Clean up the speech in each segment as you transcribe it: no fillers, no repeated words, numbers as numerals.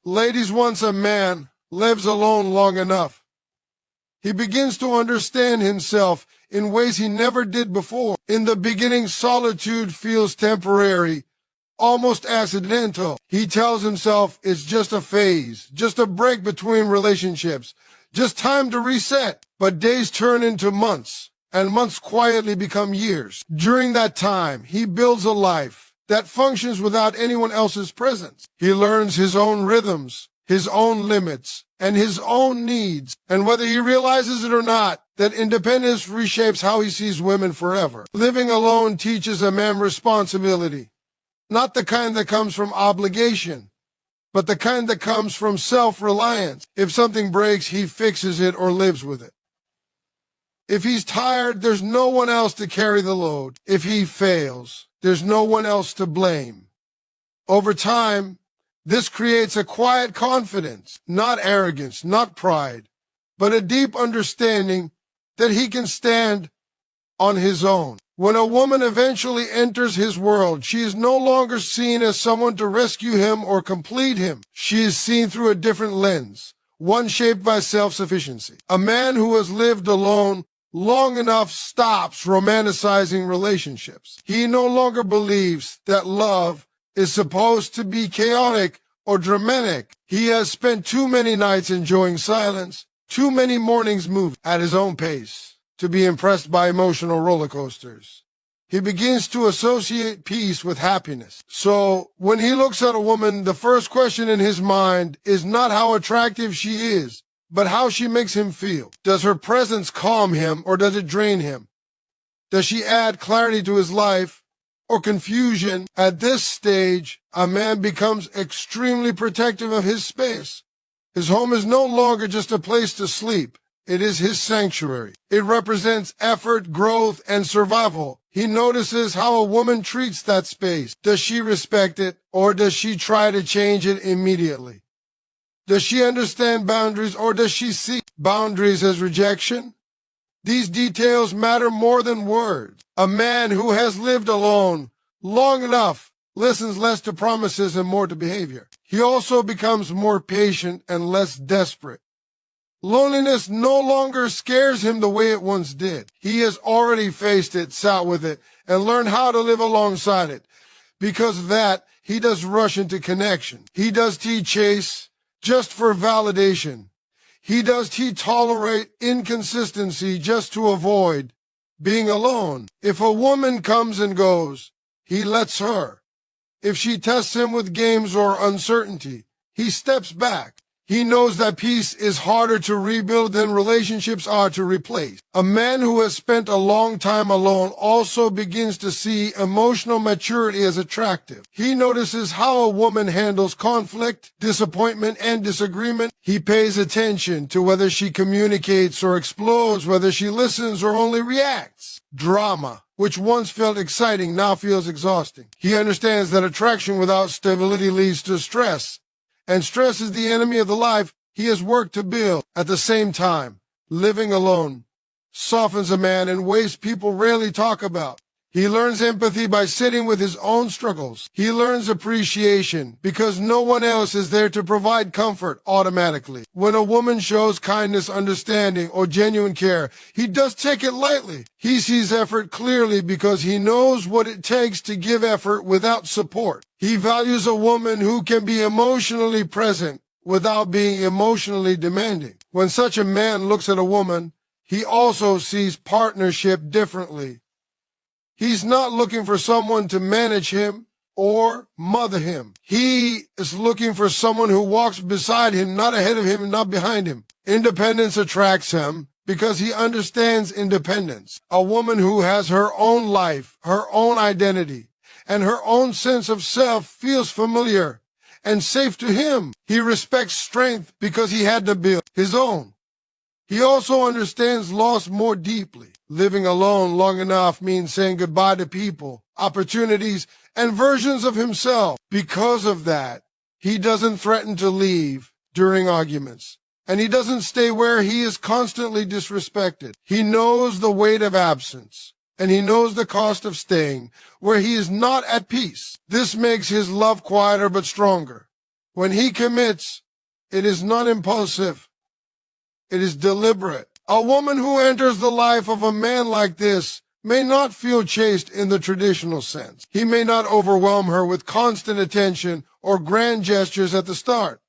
Ladies, once a man lives alone long enough, he begins to understand himself in ways he never did before. In the beginning, solitude feels temporary, almost accidental. He tells himself it's just a phase, just a break between relationships, just time to reset. But days turn into months, and months quietly become years. During that time, he builds a life that functions without anyone else's presence. He learns his own rhythms, his own limits, and his own needs. And whether he realizes it or not, that independence reshapes how he sees women forever. Living alone teaches a man responsibility, not the kind that comes from obligation, but the kind that comes from self-reliance. If something breaks, he fixes it or lives with it. If he's tired, there's no one else to carry the load. If he fails, there's no one else to blame. Over time, this creates a quiet confidence, not arrogance, not pride, but a deep understanding that he can stand on his own. When a woman eventually enters his world, she is no longer seen as someone to rescue him or complete him. She is seen through a different lens, one shaped by self-sufficiency. A man who has lived alone long enough stops romanticizing relationships. He no longer believes that love is supposed to be chaotic or dramatic. He has spent too many nights enjoying silence, too many mornings moving at his own pace to be impressed by emotional roller coasters. He begins to associate peace with happiness. So when he looks at a woman, the first question in his mind is not how attractive she is, but how she makes him feel. Does her presence calm him or does it drain him? Does she add clarity to his life or confusion? At this stage, a man becomes extremely protective of his space. His home is no longer just a place to sleep. It is his sanctuary. It represents effort, growth, and survival. He notices how a woman treats that space. Does she respect it, or does she try to change it immediately? Does she understand boundaries, or does she see boundaries as rejection? These details matter more than words. A man who has lived alone long enough listens less to promises and more to behavior. He also becomes more patient and less desperate. Loneliness no longer scares him the way it once did. He has already faced it, sat with it, and learned how to live alongside it. Because of that, he does rush into connection. He does chase just for validation. He tolerate inconsistency just to avoid being alone. If a woman comes and goes, he lets her. If she tests him with games or uncertainty, he steps back. He knows that peace is harder to rebuild than relationships are to replace. A man who has spent a long time alone also begins to see emotional maturity as attractive. He notices how a woman handles conflict, disappointment, and disagreement. He pays attention to whether she communicates or explodes, whether she listens or only reacts. Drama, which once felt exciting, now feels exhausting. He understands that attraction without stability leads to stress, and stress is the enemy of the life he has worked to build. At the same time, living alone softens a man in ways people rarely talk about. He learns empathy by sitting with his own struggles. He learns appreciation because no one else is there to provide comfort automatically. When a woman shows kindness, understanding, or genuine care, he does take it lightly. He sees effort clearly because he knows what it takes to give effort without support. He values a woman who can be emotionally present without being emotionally demanding. When such a man looks at a woman, he also sees partnership differently. He's not looking for someone to manage him or mother him. He is looking for someone who walks beside him, not ahead of him and not behind him. Independence attracts him because he understands independence. A woman who has her own life, her own identity, and her own sense of self feels familiar and safe to him. He respects strength because he had to build his own. He also understands loss more deeply. Living alone long enough means saying goodbye to people, opportunities, and versions of himself. Because of that, he doesn't threaten to leave during arguments, and he doesn't stay where he is constantly disrespected. He knows the weight of absence, and he knows the cost of staying where he is not at peace. This makes his love quieter but stronger. When he commits, it is not impulsive. It is deliberate. A woman who enters the life of a man like this may not feel chaste in the traditional sense. He may not overwhelm her with constant attention or grand gestures at the start.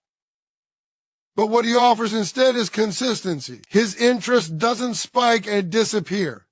But what he offers instead is consistency. His interest doesn't spike and disappear.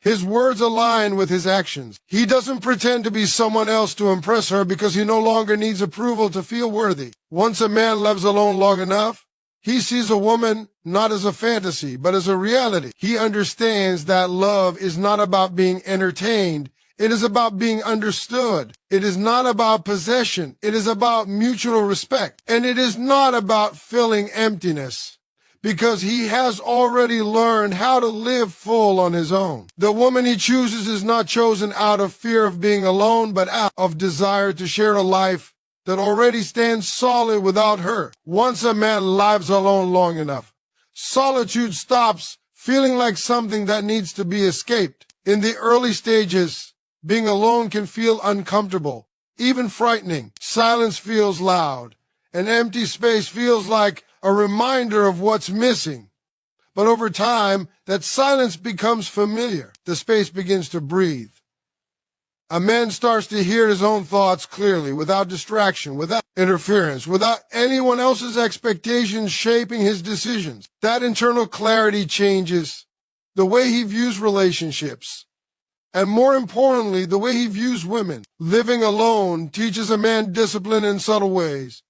His words align with his actions. He doesn't pretend to be someone else to impress her because he no longer needs approval to feel worthy. Once a man lives alone long enough, he sees a woman not as a fantasy, but as a reality. He understands that love is not about being entertained. It is about being understood. It is not about possession. It is about mutual respect. And it is not about filling emptiness, because he has already learned how to live full on his own. The woman he chooses is not chosen out of fear of being alone, but out of desire to share a life that already stands solid without her. Once a man lives alone long enough, solitude stops feeling like something that needs to be escaped. In the early stages, being alone can feel uncomfortable, even frightening. Silence feels loud. An empty space feels like a reminder of what's missing. But over time, that silence becomes familiar. The space begins to breathe. A man starts to hear his own thoughts clearly, without distraction, without interference, without anyone else's expectations shaping his decisions. That internal clarity changes the way he views relationships, and more importantly, the way he views women. Living alone teaches a man discipline in subtle ways.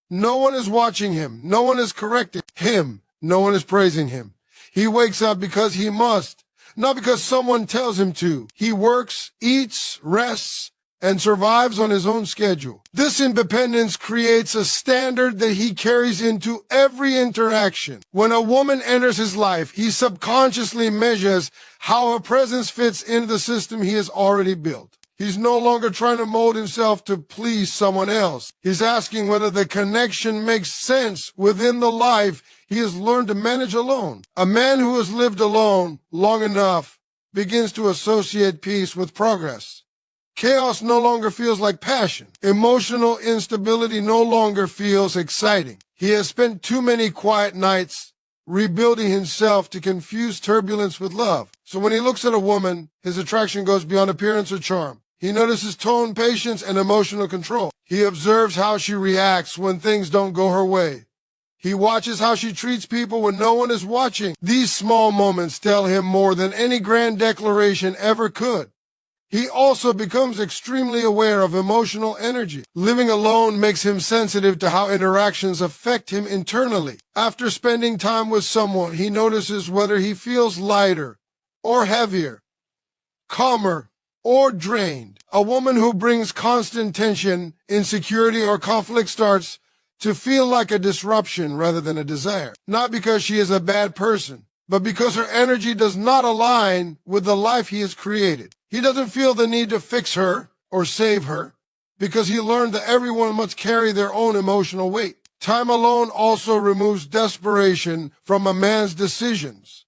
No one is watching him. No one is correcting him. No one is praising him. He wakes up because he must, not because someone tells him to. He works, eats, rests, and survives on his own schedule. This independence creates a standard that he carries into every interaction. When a woman enters his life, he subconsciously measures how her presence fits into the system he has already built. He's no longer trying to mold himself to please someone else. He's asking whether the connection makes sense within the life he has learned to manage alone. A man who has lived alone long enough begins to associate peace with progress. Chaos no longer feels like passion. Emotional instability no longer feels exciting. He has spent too many quiet nights rebuilding himself to confuse turbulence with love. So when he looks at a woman, his attraction goes beyond appearance or charm. He notices tone, patience, and emotional control. He observes how she reacts when things don't go her way. He watches how she treats people when no one is watching. These small moments tell him more than any grand declaration ever could. He also becomes extremely aware of emotional energy. Living alone makes him sensitive to how interactions affect him internally. After spending time with someone, he notices whether he feels lighter or heavier, calmer or drained. A woman who brings constant tension, insecurity, or conflict starts to feel like a disruption rather than a desire. Not because she is a bad person, but because her energy does not align with the life he has created. He doesn't feel the need to fix her or save her because he learned that everyone must carry their own emotional weight. Time alone also removes desperation from a man's decisions.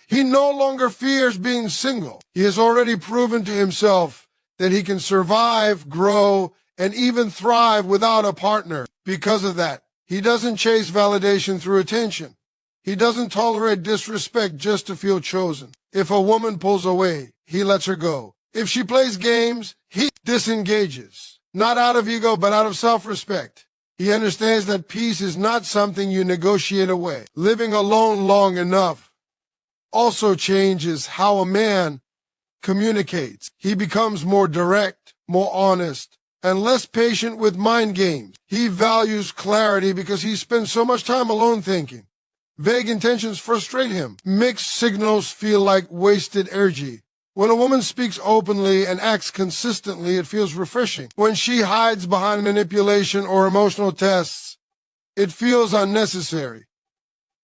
He no longer fears being single. He has already proven to himself that he can survive, grow, and even thrive without a partner. Because of that, he doesn't chase validation through attention. He doesn't tolerate disrespect just to feel chosen. If a woman pulls away, he lets her go. If she plays games, he disengages. Not out of ego, but out of self-respect. He understands that peace is not something you negotiate away. Living alone long enough also changes how a man communicates. He becomes more direct, more honest, and less patient with mind games. He values clarity because he spends so much time alone thinking. Vague intentions frustrate him. Mixed signals feel like wasted energy. When a woman speaks openly and acts consistently, it feels refreshing. When she hides behind manipulation or emotional tests, it feels unnecessary.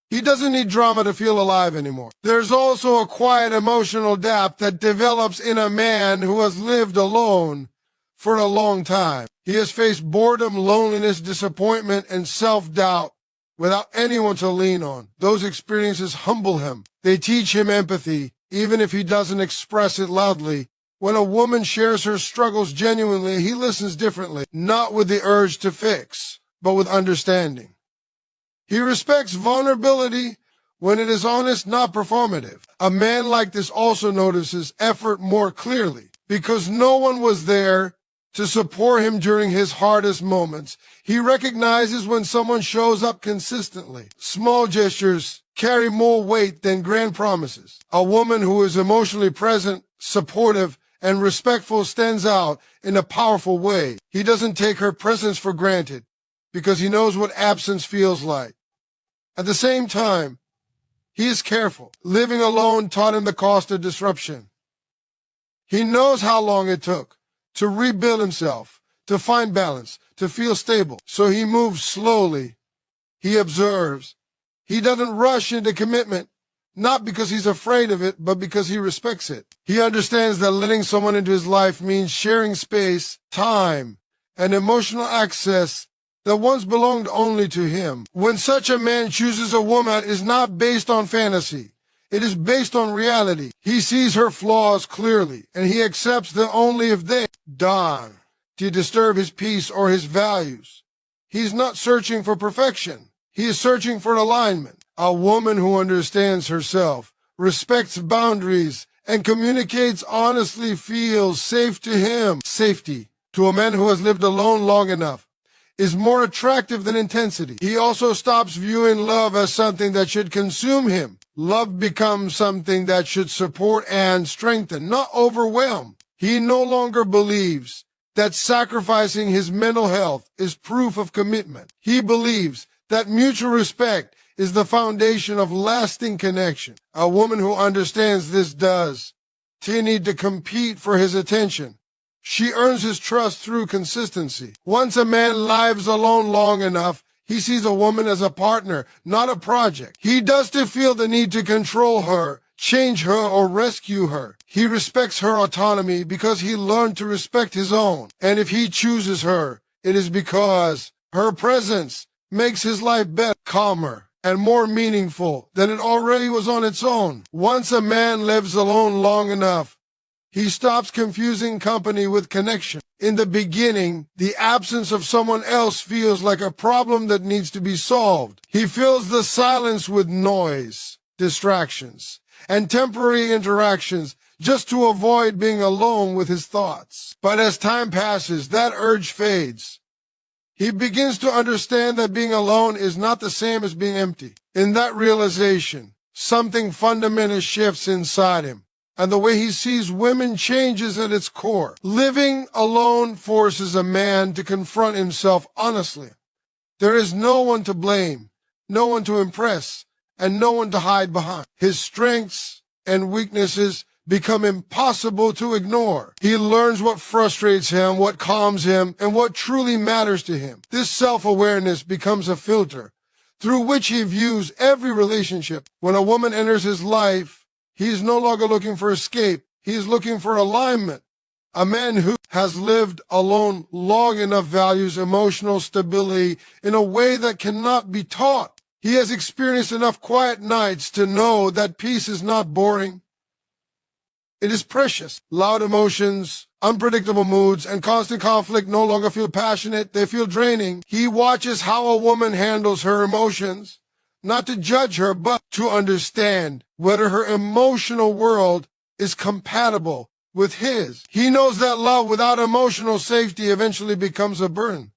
He doesn't need drama to feel alive anymore. There's also a quiet emotional depth that develops in a man who has lived alone for a long time. He has faced boredom, loneliness, disappointment, and self-doubt without anyone to lean on. Those experiences humble him. They teach him empathy, even if he doesn't express it loudly. When a woman shares her struggles genuinely, he listens differently, not with the urge to fix, but with understanding. He respects vulnerability when it is honest, not performative. A man like this also notices effort more clearly because no one was there to support him during his hardest moments. He recognizes when someone shows up consistently. Small gestures carry more weight than grand promises. A woman who is emotionally present, supportive, and respectful stands out in a powerful way. He doesn't take her presence for granted because he knows what absence feels like. At the same time, he is careful. Living alone taught him the cost of disruption. He knows how long it took to rebuild himself, to find balance, to feel stable. So he moves slowly. He observes. He doesn't rush into commitment, not because he's afraid of it, but because he respects it. He understands that letting someone into his life means sharing space, time, and emotional access that once belonged only to him. When such a man chooses a woman, it is not based on fantasy. It is based on reality. He sees her flaws clearly, and he accepts them only if they dawn to disturb his peace or his values. He's not searching for perfection. He is searching for alignment. A woman who understands herself, respects boundaries, and communicates honestly feels safe to him. Safety, to a man who has lived alone long enough, is more attractive than intensity. He also stops viewing love as something that should consume him. Love becomes something that should support and strengthen, not overwhelm. He no longer believes that sacrificing his mental health is proof of commitment. He believes that mutual respect is the foundation of lasting connection. A woman who understands this does need to compete for his attention. She earns his trust through consistency. Once a man lives alone long enough, he sees a woman as a partner, not a project. He doesn't feel the need to control her, change her, or rescue her. He respects her autonomy because he learned to respect his own. And if he chooses her, it is because her presence makes his life better, calmer, and more meaningful than it already was on its own. Once a man lives alone long enough, he stops confusing company with connection. In the beginning, the absence of someone else feels like a problem that needs to be solved. He fills the silence with noise, distractions, and temporary interactions just to avoid being alone with his thoughts. But as time passes, that urge fades. He begins to understand that being alone is not the same as being empty. In that realization, something fundamental shifts inside him, and the way he sees women changes at its core. Living alone forces a man to confront himself honestly. There is no one to blame, no one to impress, and no one to hide behind. His strengths and weaknesses become impossible to ignore. He learns what frustrates him, what calms him, and what truly matters to him. This self-awareness becomes a filter through which he views every relationship. When a woman enters his life, he is no longer looking for escape. He is looking for alignment. A man who has lived alone long enough values emotional stability in a way that cannot be taught. He has experienced enough quiet nights to know that peace is not boring. It is precious. Loud emotions, unpredictable moods, and constant conflict no longer feel passionate. They feel draining. He watches how a woman handles her emotions, not to judge her, but to understand whether her emotional world is compatible with his. He knows that love without emotional safety eventually becomes a burden.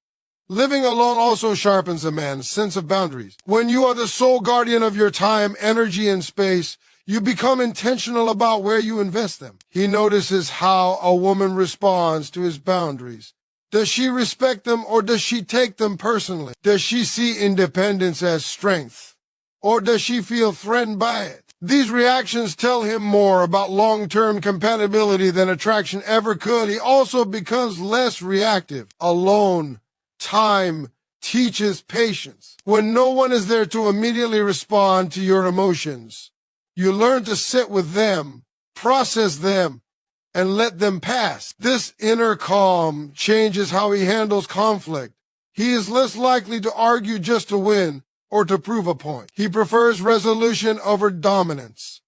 Living alone also sharpens a man's sense of boundaries. When you are the sole guardian of your time, energy, and space, you become intentional about where you invest them. He notices how a woman responds to his boundaries. Does she respect them or does she take them personally? Does she see independence as strength or does she feel threatened by it? These reactions tell him more about long-term compatibility than attraction ever could. He also becomes less reactive. Alone, time teaches patience. When no one is there to immediately respond to your emotions, you learn to sit with them, process them, and let them pass. This inner calm changes how he handles conflict. He is less likely to argue just to win or to prove a point. He prefers resolution over dominance.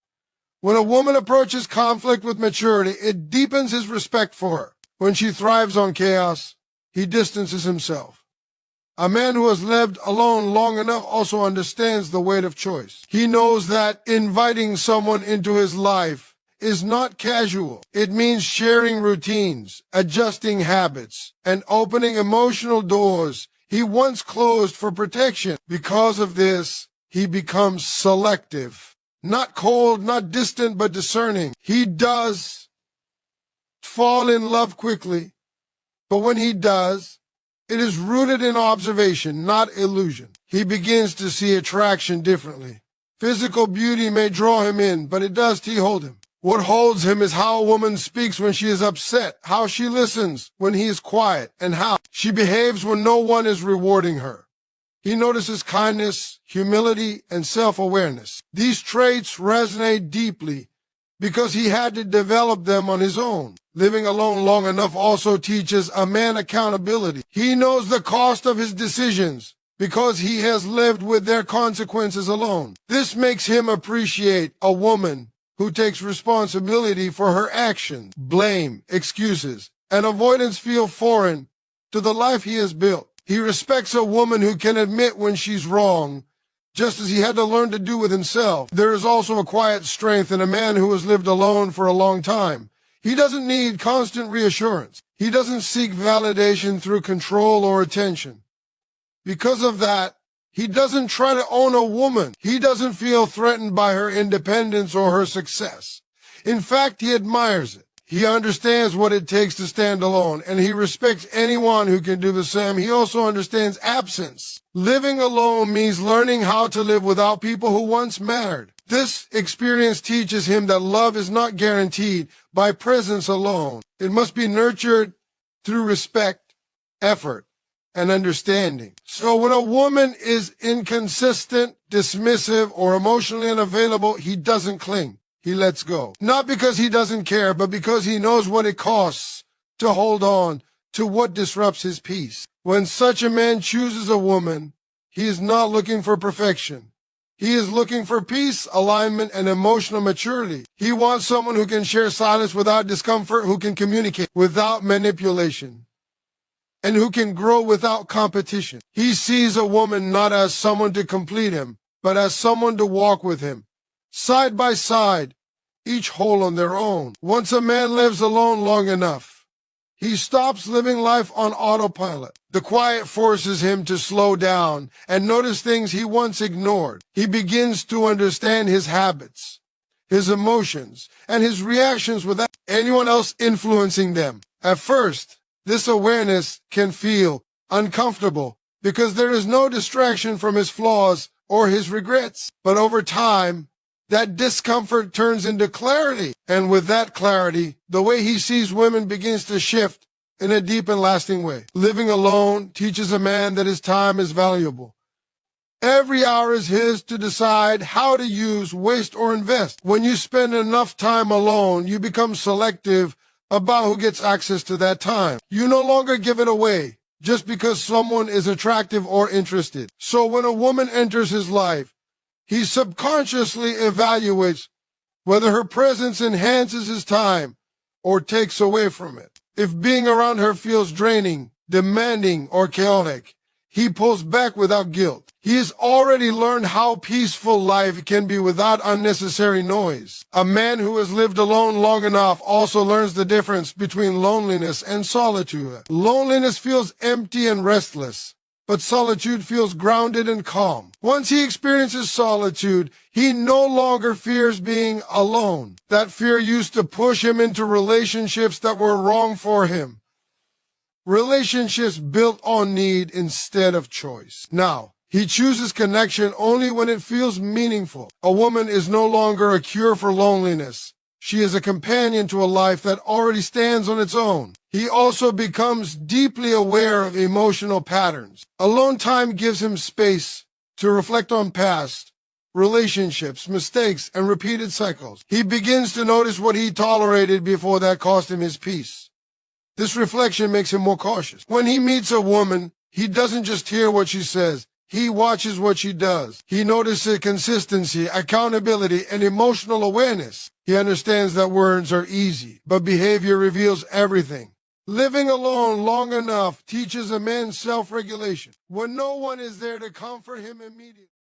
When a woman approaches conflict with maturity, it deepens his respect for her. When she thrives on chaos, he distances himself. A man who has lived alone long enough also understands the weight of choice. He knows that inviting someone into his life is not casual. It means sharing routines, adjusting habits, and opening emotional doors he once closed for protection. Because of this, he becomes selective. Not cold, not distant, but discerning. He does fall in love quickly, but when he does, it is rooted in observation, not illusion. He begins to see attraction differently. Physical beauty may draw him in, but it does hold him. What holds him is how a woman speaks when she is upset, how she listens when he is quiet, and how she behaves when no one is rewarding her. He notices kindness, humility, and self-awareness. These traits resonate deeply because he had to develop them on his own. Living alone long enough also teaches a man accountability. He knows the cost of his decisions because he has lived with their consequences alone. This makes him appreciate a woman who takes responsibility for her actions. Blame, excuses, and avoidance feel foreign to the life he has built. He respects a woman who can admit when she's wrong, just as he had to learn to do with himself. There is also a quiet strength in a man who has lived alone for a long time. He doesn't need constant reassurance. He doesn't seek validation through control or attention. Because of that, he doesn't try to own a woman. He doesn't feel threatened by her independence or her success. In fact, he admires it. He understands what it takes to stand alone, and he respects anyone who can do the same. He also understands absence. Living alone means learning how to live without people who once mattered. This experience teaches him that love is not guaranteed by presence alone. It must be nurtured through respect, effort, and understanding. So when a woman is inconsistent, dismissive, or emotionally unavailable, he doesn't cling. He lets go. Not because he doesn't care, but because he knows what it costs to hold on to what disrupts his peace. When such a man chooses a woman, he is not looking for perfection. He is looking for peace, alignment, and emotional maturity. He wants someone who can share silence without discomfort, who can communicate without manipulation, and who can grow without competition. He sees a woman not as someone to complete him, but as someone to walk with him, side by side, each whole on their own. Once a man lives alone long enough, he stops living life on autopilot. The quiet forces him to slow down and notice things he once ignored. He begins to understand his habits, his emotions, and his reactions without anyone else influencing them. At first, this awareness can feel uncomfortable because there is no distraction from his flaws or his regrets. But over time, that discomfort turns into clarity. And with that clarity, the way he sees women begins to shift in a deep and lasting way. Living alone teaches a man that his time is valuable. Every hour is his to decide how to use, waste, or invest. When you spend enough time alone, you become selective about who gets access to that time. You no longer give it away just because someone is attractive or interested. So when a woman enters his life, he subconsciously evaluates whether her presence enhances his time or takes away from it. If being around her feels draining, demanding, or chaotic, he pulls back without guilt. He has already learned how peaceful life can be without unnecessary noise. A man who has lived alone long enough also learns the difference between loneliness and solitude. Loneliness feels empty and restless, but solitude feels grounded and calm. Once he experiences solitude, he no longer fears being alone. That fear used to push him into relationships that were wrong for him. Relationships built on need instead of choice. Now, he chooses connection only when it feels meaningful. A woman is no longer a cure for loneliness. She is a companion to a life that already stands on its own. He also becomes deeply aware of emotional patterns. Alone time gives him space to reflect on past relationships, mistakes, and repeated cycles. He begins to notice what he tolerated before that cost him his peace. This reflection makes him more cautious. When he meets a woman, he doesn't just hear what she says. He watches what she does. He notices consistency, accountability, and emotional awareness. He understands that words are easy, but behavior reveals everything. Living alone long enough teaches a man self-regulation when no one is there to comfort him immediately.